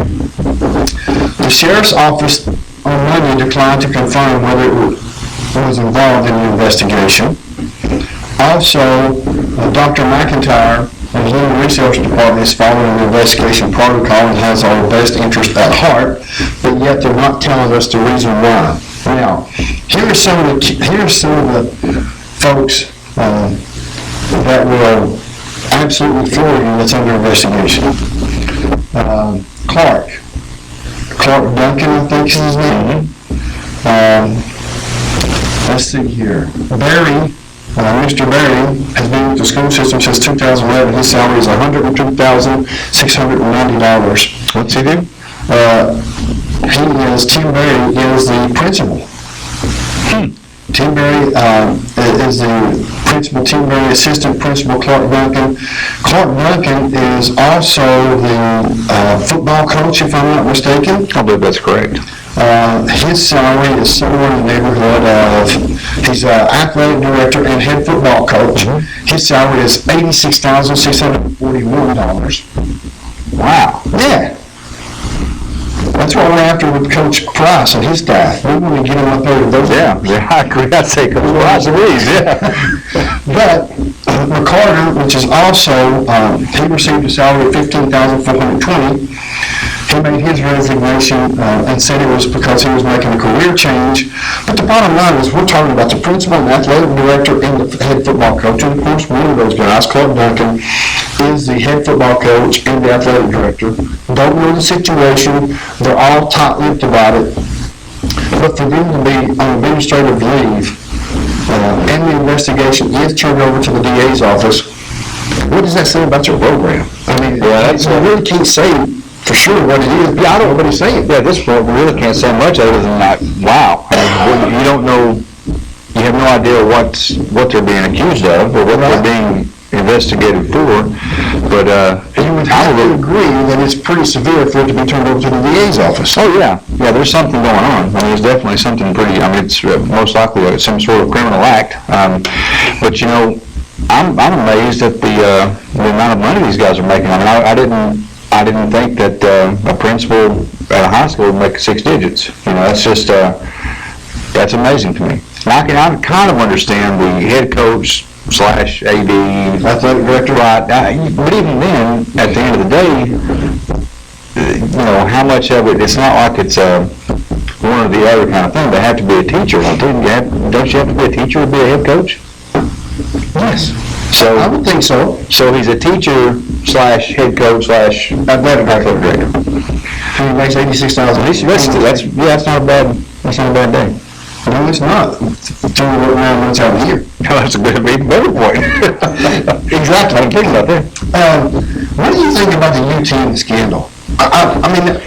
The Sheriff's Office on Monday declined to confirm whether it was involved in the investigation. Also, Dr. McIntyre and the Human Resource Department is following an investigation protocol and has our best interest at heart, but yet they're not telling us the reason why. Now, here are some of the folks that will absolutely floor you that's under investigation. Clark Duncan, I think is his name. Let's see here. Barry, Mr. Barry has been with the school system since 2011. His salary is $102,690. What's he do? Tim Berry is the principal. Tim Berry is the principal. Tim Berry, assistant principal, Clark Duncan. Clark Duncan is also the football coach, if I'm not mistaken. I believe that's correct. His salary is somewhere in the neighborhood of, he's an athletic director and head football coach. His salary is $86,641. Wow. Yeah. That's what we're after with Coach Price and his staff. We want to get him up there with those. Yeah, I agree. I'd say Coach Price agrees, yeah. But McCarter, which is also, he received a salary of $15,420. He made his resignation and said it was because he was making a career change. But the bottom line is we're talking about the principal and athletic director and the head football coach. And of course, one of those guys, Clark Duncan, is the head football coach and the athletic director. Don't know the situation. They're all tight-lipped about it. But for them to be on administrative leave and the investigation is turned over to the DA's office, what does that say about your program? I mean, I really can't say for sure what it is. Yeah, I don't know what he's saying. Yeah, this one, we really can't say much other than like, wow. I mean, you don't know, you have no idea what they're being accused of or what they're being investigated for, but You would have to agree that it's pretty severe for it to be turned over to the DA's office. oh yeah, there's something going on. I mean, there's definitely something pretty, I mean, it's most likely some sort of criminal act, but you know, I'm amazed at the amount of money these guys are making. I mean, I didn't think that a principal at a high school would make 6 digits. You know, that's just, that's amazing to me. Now, I can kind of understand the head coach / AD, Athletic director. right, but even then, at the end of the day, you know, how much of it, it's not like it's one or the other kind of thing. They have to be a teacher, don't you? Don't you have to be a teacher to be a head coach? Yes. So, I would think so. so he's a teacher / head coach / athletic director. He makes $86,000. That's not a bad day. No, it's not. It's only what 9 months out of the year. No, that's a good, even better point. Exactly. I'm kidding about that. What do you think about the UT scandal? I mean,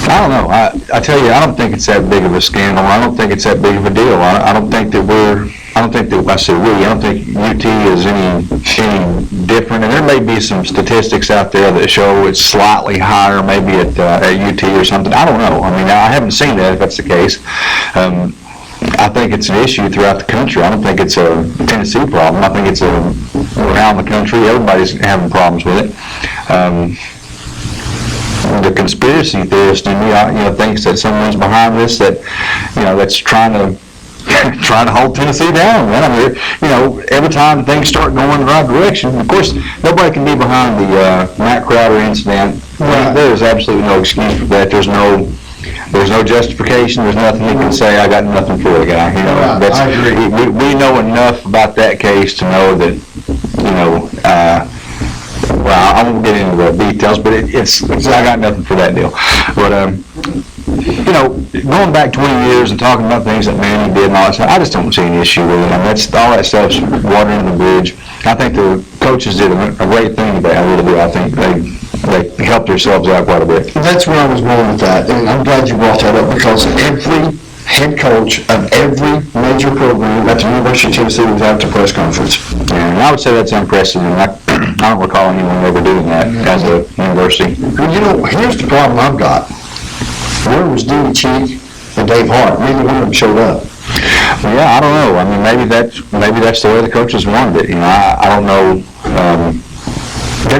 I don't know. I tell you, I don't think it's that big of a scandal. I don't think it's that big of a deal. I don't think that I don't think UT is any different. And there may be some statistics out there that show it's slightly higher, maybe at UT or something. I don't know. I mean, I haven't seen that if that's the case. I think it's an issue throughout the country. I don't think it's a Tennessee problem. I think it's around the country. Everybody's having problems with it. The conspiracy theorist in me, thinks that someone's behind this, that, that's trying to hold Tennessee down, man. I mean, every time things start going in the right direction, of course, nobody can be behind the Matt Crowder incident. Right. There is absolutely no excuse for that. There's no justification. There's nothing he can say. I got nothing for the guy. Right, I agree. We know enough about that case to know that, well, I won't get into the details, but it's I got nothing for that deal. But, going back 20 years and talking about things that Manny did and all that stuff, I just don't see any issue with it. I mean, all that stuff's water under the bridge. I think the coaches did a great thing today. I really do. I think they helped themselves out quite a bit. that's where I was going with that, and I'm glad you brought that up, because every head coach of every major program at the University of Tennessee was at the press conference. And I would say that's unprecedented. I don't recall anyone ever doing that as a university. Well, here's the problem I've got. Where was Dewey Cheek and Dave Hart? Neither one of them showed up. Yeah, I don't know. I mean, maybe that's the way the coaches wanted it. You know, I don't know.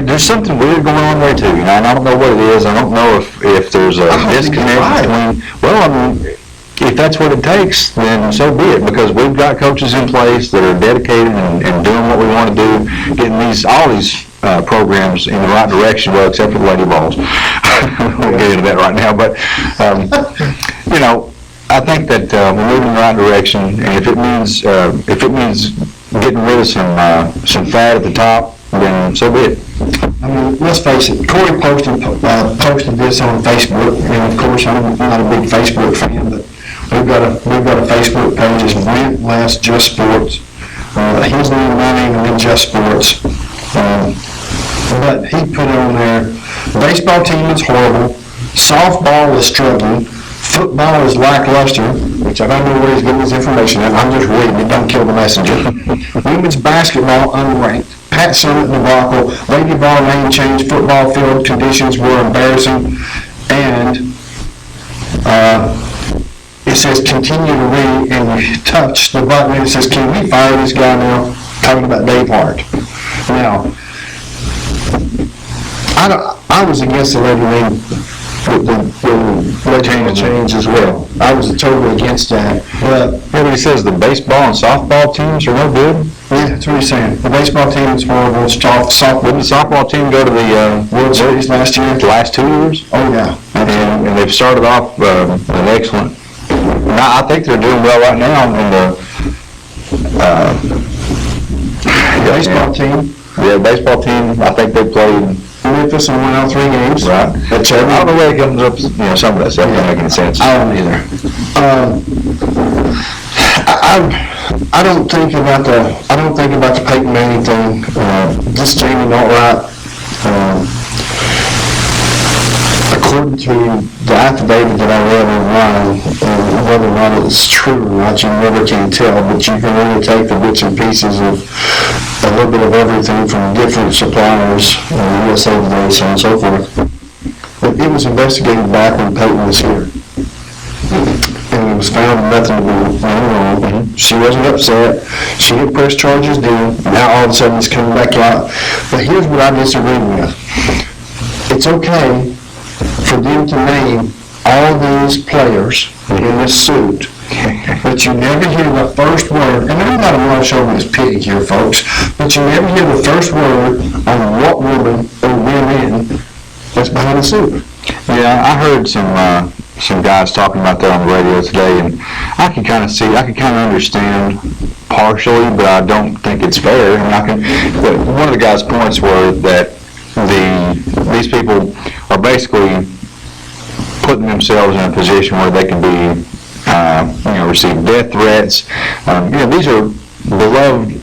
There's something weird going on there too. You know, and I don't know what it is. I don't know if there's a disconnect between. Well, I mean, if that's what it takes, then so be it. Because we've got coaches in place that are dedicated and doing what we want to do, getting all these programs in the right direction. Well, except for the Lady Balls. We'll get into that right now, but you know. I think that we're moving in the right direction, and if it means getting rid of some fat at the top, then so be it. I mean, let's face it, Corey posted this on Facebook, and of course, I'm not a big Facebook fan, but we've got a Facebook page, it's Brent Les Just Sports. His name, my name, and then Just Sports. But he put on there, baseball team is horrible, softball is struggling, football is lackluster, which I don't know where he's getting his information at. I'm just reading it. Don't kill the messenger. Women's basketball unranked. Pat Summitt debacle. Lady ball name change. Football field conditions were embarrassing. And it says continue to read, and you touch the button and it says, can we fire this guy now? Talking about Dave Hart. Now, I was against the lady name. The change as well. I was totally against that. But he says the baseball and softball teams are no good. Yeah, that's what he's saying. The baseball team is horrible. Didn't the softball team go to the World Series last year? the last 2 years? Oh, yeah. And they've started off an excellent. I think they're doing well right now in the Baseball team. Yeah, baseball team. I think they played Memphis and won out 3 games. right. I don't know where it comes up. You know, some of that stuff doesn't make any sense. I don't either. I don't think about the Peyton Manning thing. This Jamie Nortright, according to the affidavit that I read online, whether or not it's true or not, you never can tell, but you can only take the bits and pieces of a little bit of everything from different suppliers, USA Today, so on and so forth. But it was investigated back when Peyton was here. And it was found nothing to be wrong. She wasn't upset. She didn't press charges then. Now all of a sudden it's coming back out. But here's what I disagree with. It's okay for them to name all these players in this suit, but you never hear the first word, and I'm not a rush over this pig here, folks, but you never hear the first word on what woman or women that's behind the suit. Yeah, I heard some guys talking about that on the radio today, and I can kind of understand partially, but I don't think it's fair. And but one of the guys' points were that these people are basically putting themselves in a position where they can be, receive death threats. These are beloved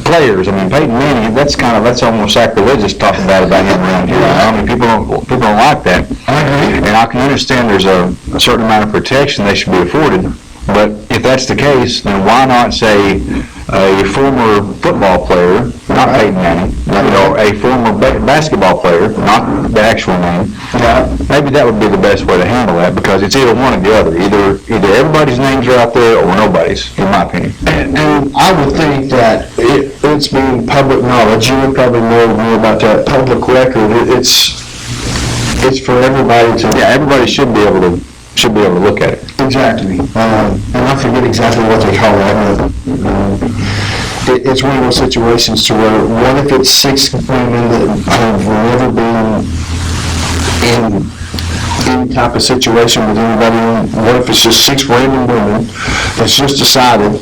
players. I mean, Peyton Manning, that's almost sacrilegious talking about him around here. I mean, people don't like that. And I can understand there's a certain amount of protection they should be afforded. But if that's the case, then why not say a former football player, not Peyton Manning, a former basketball player, not the actual name? Maybe that would be the best way to handle that, because it's either one or the other. Either everybody's names are out there or nobody's, in my opinion. And I would think that it's being public knowledge. You would probably know more about that public record. It's for everybody to. Yeah, everybody should be able to look at it. Exactly. And I forget exactly what they call that, but it's one of those situations to where, what if it's 6 women that have never been in any type of situation with anybody? What if it's just 6 random women that's just decided,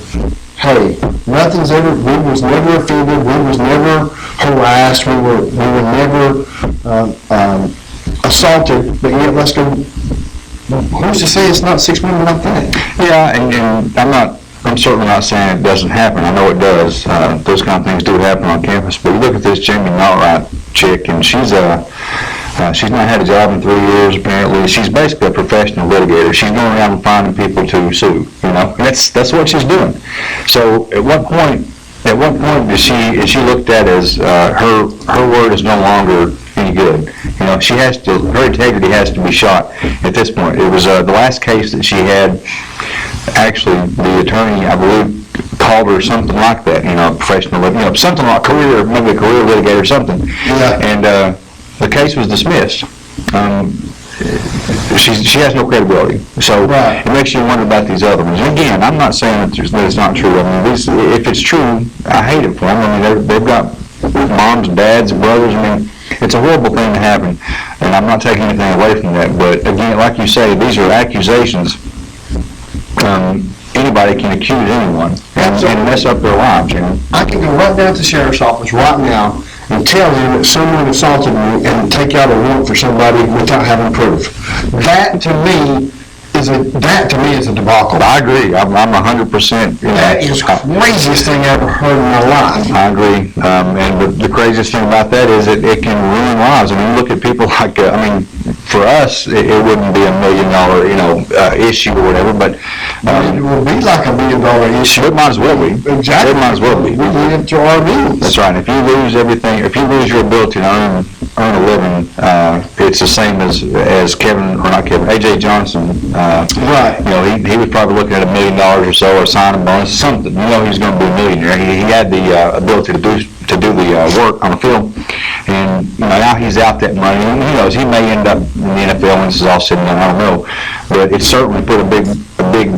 hey, we was never offended, we was never harassed, we were never assaulted, but yet let's go. Who's to say it's not 6 women like that? Yeah, and I'm certainly not saying it doesn't happen. I know it does. Those kind of things do happen on campus. But you look at this Jamie Nortright chick, and she's not had a job in 3 years apparently. She's basically a professional litigator. She's going around and finding people to sue. And that's what she's doing. So at what point is she looked at as her word is no longer any good. You know, her integrity has to be shot at this point. It was the last case that she had. Actually, the attorney, I believe, called her something like that. You know, professional, something like maybe a career litigator or something. Yeah. And the case was dismissed. She has no credibility, so Right. it makes you wonder about these other ones. And again, I'm not saying that it's not true. I mean, if it's true, I hate it for them. I mean, they've got moms, dads, brothers. I mean, it's a horrible thing to happen, and I'm not taking anything away from that. But again, like you say, these are accusations. Anybody can accuse anyone and mess up their lives, you know. I can go right down to the sheriff's office right now and tell them that someone assaulted me and take out a warrant for somebody without having proof. That to me is a debacle. I agree. I'm 100%. That is the craziest thing I ever heard in my life. I agree. And the craziest thing about that is it can ruin lives. I mean, look at people like, for us, it wouldn't be $1 million, issue or whatever, but It will be like $1 million issue. it might as well be. Exactly. It might as well be. We live to our means. That's right. If you lose everything, if you lose your ability to earn a living, it's the same as A.J. Johnson. Right. You know, he was probably looking at $1 million or so, or signing bonus, something. You know, he was going to be a millionaire. He had the ability to do the work on the field, and now he's out that money. And who knows? He may end up in the NFL when this is all said and done. I don't know, but it certainly put a big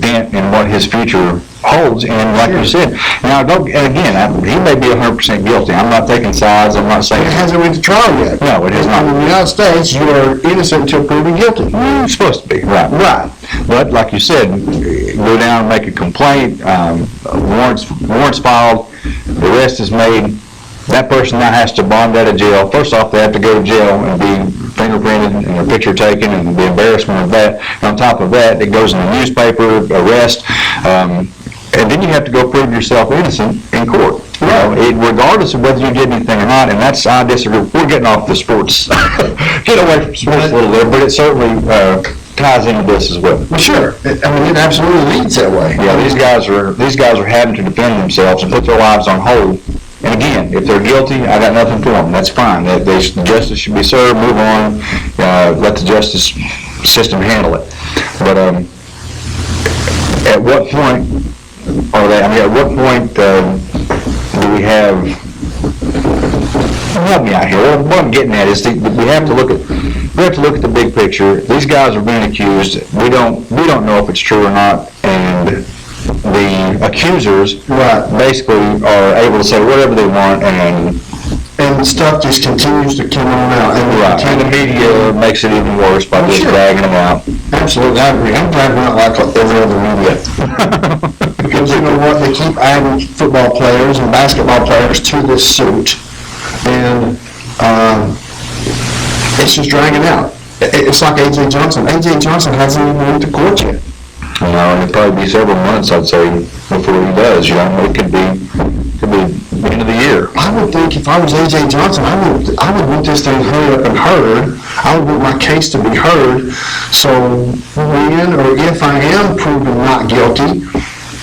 dent in what his future holds. And like you said, now he may be 100% guilty. I'm not taking sides. I'm not saying It hasn't went to trial yet. No, it has not. In the United States, you are innocent until proven guilty. It's supposed to be, right. Right. But like you said, go down and make a complaint, warrants filed, the arrest is made. That person now has to bond out of jail. First off, they have to go to jail and be fingerprinted and their picture taken, and the embarrassment of that. And on top of that, it goes in the newspaper, arrest, and then you have to go prove yourself innocent in court. You know, regardless of whether you did anything or not, and I disagree. We're getting off the sports, get away from sports a little bit, but it certainly ties into this as well. Well, sure. It absolutely leads that way. Yeah, these guys are having to defend themselves and put their lives on hold. And again, if they're guilty, I got nothing for them. That's fine. Justice should be served. Move on. Let the justice system handle it. But at what point are they? I mean, at what point do we have? Help me out here. What I'm getting at is we have to look at the big picture. These guys are being accused. We don't know if it's true or not, and the accusers basically are able to say whatever they want, And stuff just continues to come on out. And the media makes it even worse by just dragging them out. Absolutely, I agree. I'm glad we're not like every other media. Because you know what, they keep adding football players and basketball players to this suit, and it's just dragging out. It's like A.J. Johnson. A.J. Johnson hasn't even went to court yet. And it'd probably be several months, I'd say, before he does. It could be the end of the year. I would think if I was A.J. Johnson, I would want this thing hurried up and heard. I would want my case to be heard. So when or if I am proven not guilty,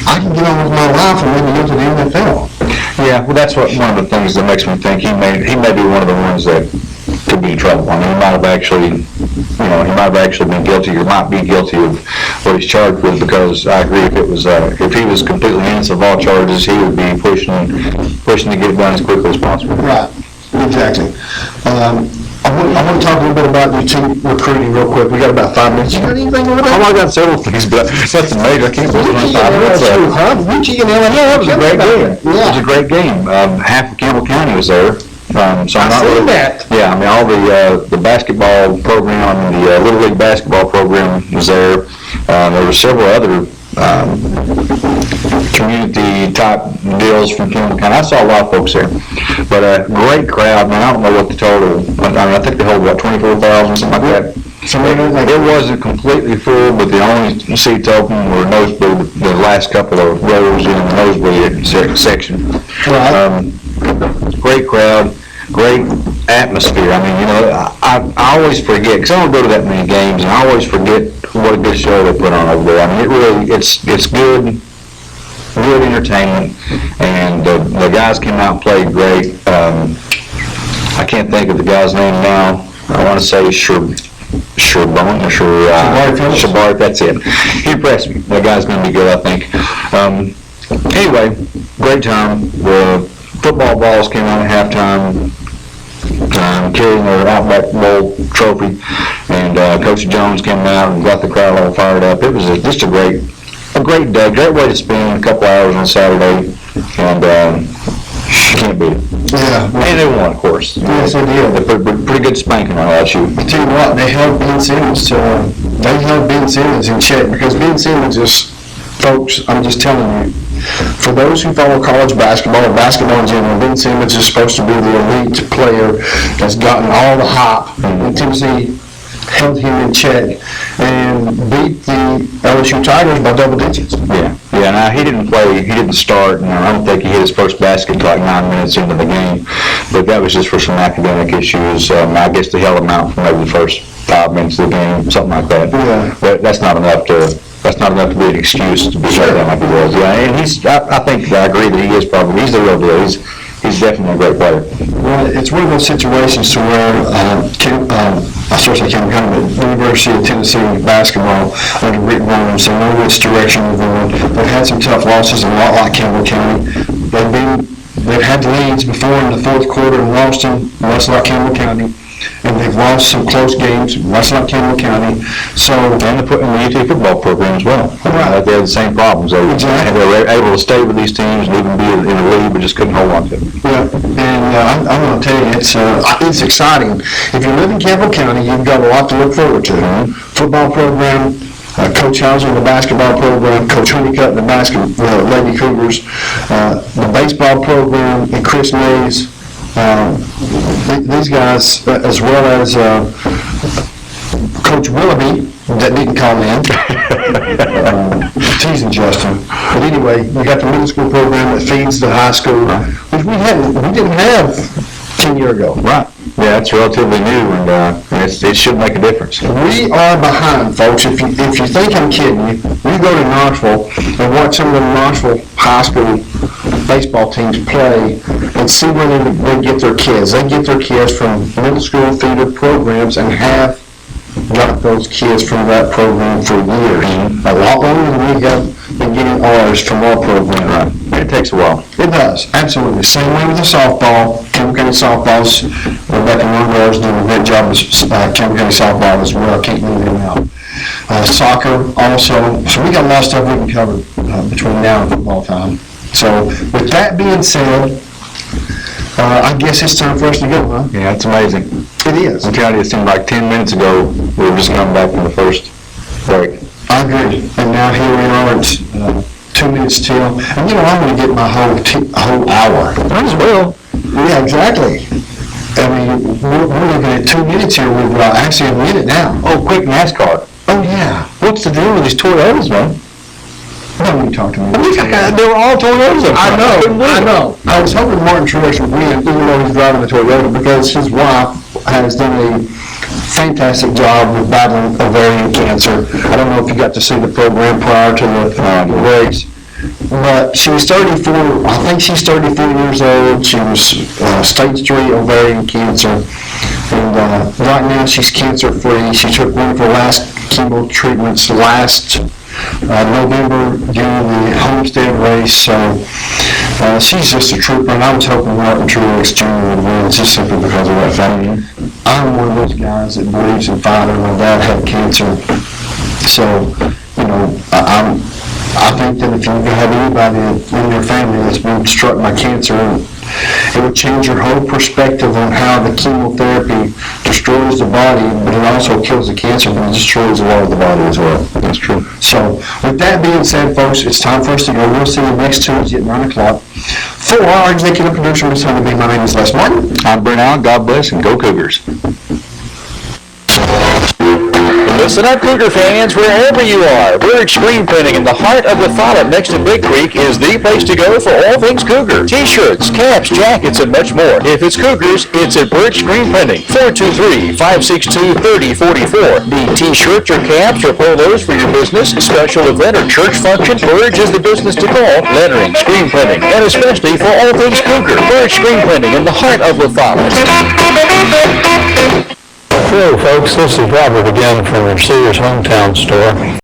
I can get on with my life and maybe go to the NFL. Yeah, well, that's one of the things that makes me think he may be one of the ones that could be in trouble. I mean, he might have actually been guilty, or might be guilty of what he's charged with, because I agree if he was completely innocent of all charges, he would be pushing to get it done as quickly as possible. Right, exactly. I want to talk a little bit about your team recruiting real quick. We got about 5 minutes. You got anything over there? I got several things, but nothing major. I can't believe it. That was a great game. It was a great game. Half of Campbell County was there. So I'm not really, that. Yeah, I mean, all the basketball program, the Little League basketball program was there. There were several other community type deals from Campbell County. I saw a lot of folks there, but a great crowd. Man, I don't know what the total. I think they hold about 24,000, something like that. It wasn't completely full, but the only seats open were nosebleed, the last couple of rows in the nosebleed section. Great crowd, great atmosphere. I mean, I always forget, because I don't go to that many games, and I always forget what a good show they put on over there. I mean, it's good entertainment, and the guys came out and played great. I can't think of the guy's name now. I want to say Shabari, that's it. He impressed me. That guy's going to be good, I think. Anyway, great time. The football balls came out at halftime, carrying their Outback Bowl trophy, and Coach Jones came out and got the crowd all fired up. It was just a great day, great way to spend a couple hours on Saturday, and can't beat it. Yeah. And they won, of course. Yes, they did. They put a pretty good spanking on LSU. I tell you what, they held Ben Simmons in check, because Ben Simmons is, folks, I'm just telling you, for those who follow college basketball or basketball in general, Ben Simmons is supposed to be the elite player that's gotten all the hype. And Tennessee held him in check and beat the LSU Tigers by double digits. Yeah, now he didn't start, and I don't think he hit his first basket until like 9 minutes into the game, but that was just for some academic issues. I guess they held him out for maybe the first 5 minutes of the game, something like that. Yeah. But that's not enough to be an excuse to be shut down like he was. Yeah, and I think I agree that he's the real deal. He's definitely a great player. Well, it's one of those situations to where, I sort of say Campbell County, but University of Tennessee basketball under Rick Barnes, they know which direction they're going. They've had some tough losses, a lot like Campbell County. They've had leads before in the fourth quarter and lost them, much like Campbell County. And they've lost some close games, much like Campbell County. So, And they put in the UT football program as well. Right. They had the same problems. They were able to stay with these teams and even be in the league, but just couldn't hold on to them. yeah, and I'm going to tell you, it's exciting. If you live in Campbell County, you've got a lot to look forward to. Football program, Coach Hauser in the basketball program, Coach Honeycutt in the Lady Cougars, the baseball program, and Chris Mays. These guys, as well as Coach Willoughby, that didn't call in, teasing Justin. But anyway, we got the middle school program that feeds the high school, which we didn't have 10 years ago. Right. Yeah, it's relatively new, and it should make a difference. We are behind, folks. If you think I'm kidding you, we go to Knoxville and watch some of the Knoxville high school baseball teams play and see where they get their kids. They get their kids from middle school feeder programs and have got those kids from that program for years. A lot longer than we have been getting ours from our program. Right. It takes a while. It does, absolutely. Same way with the softball. Campbell County softballs, Rebecca Monroe's doing a great job with Campbell County softball as well. I can't leave them out. Soccer also. So we got a lot of stuff we can cover between now and football time. So with that being said, I guess it's time for us to go, huh? Yeah, it's amazing. It is. I'm telling you, it seemed like 10 minutes ago, we were just coming back from the first break. I agree. And now here we are, it's 2 minutes till. And I'm going to get my whole hour. Might as well. Yeah, exactly. I mean, we're looking at 2 minutes here. We've actually a minute now. Oh, quick NASCAR. Oh, yeah. What's the deal with these Toyotas, man? Why don't you talk to me? They were all Toyotas. I know. I was hoping Martin Truex would win, even though he's driving the Toyota, because his wife has done a fantastic job with battling ovarian cancer. I don't know if you got to see the program prior to the race, but she was 34. I think she's 34 years old. She was stage 3 ovarian cancer, and right now she's cancer free. She took one of her last chemo treatments last November during the Homestead race, so she's just a trooper, and I was hoping Martin Truex Jr. would win just simply because of that fact. I'm one of those guys that believes in fighting. My dad had cancer, so I think that if you have anybody in your family that's been struck by cancer, it would change your whole perspective on how the chemotherapy destroys the body, but it also kills the cancer, but it destroys a lot of the body as well. That's true. So, with that being said, folks, it's time for us to go. We'll see you next Tuesday at 9 o'clock. For our executive producer, Ms. Honeybee, my name is Les Martin. I'm Brent Allen. God bless, and go Cougars. This Listen up, Cougar fans, wherever you are. Birch Screen Printing in the heart of the Follett next to Big Creek is the place to go for all things Cougar. T-shirts, caps, jackets, and much more. If it's Cougars, it's at Birch Screen Printing. 423-562-3044. Need T-shirts or caps or polos for your business, special event, or church function? Birch is the business to call. Lettering, screen printing, and especially for all things Cougar. Birch Screen Printing in the heart of the Follett. Hello, folks. This is Robert again from your Sears Hometown Store.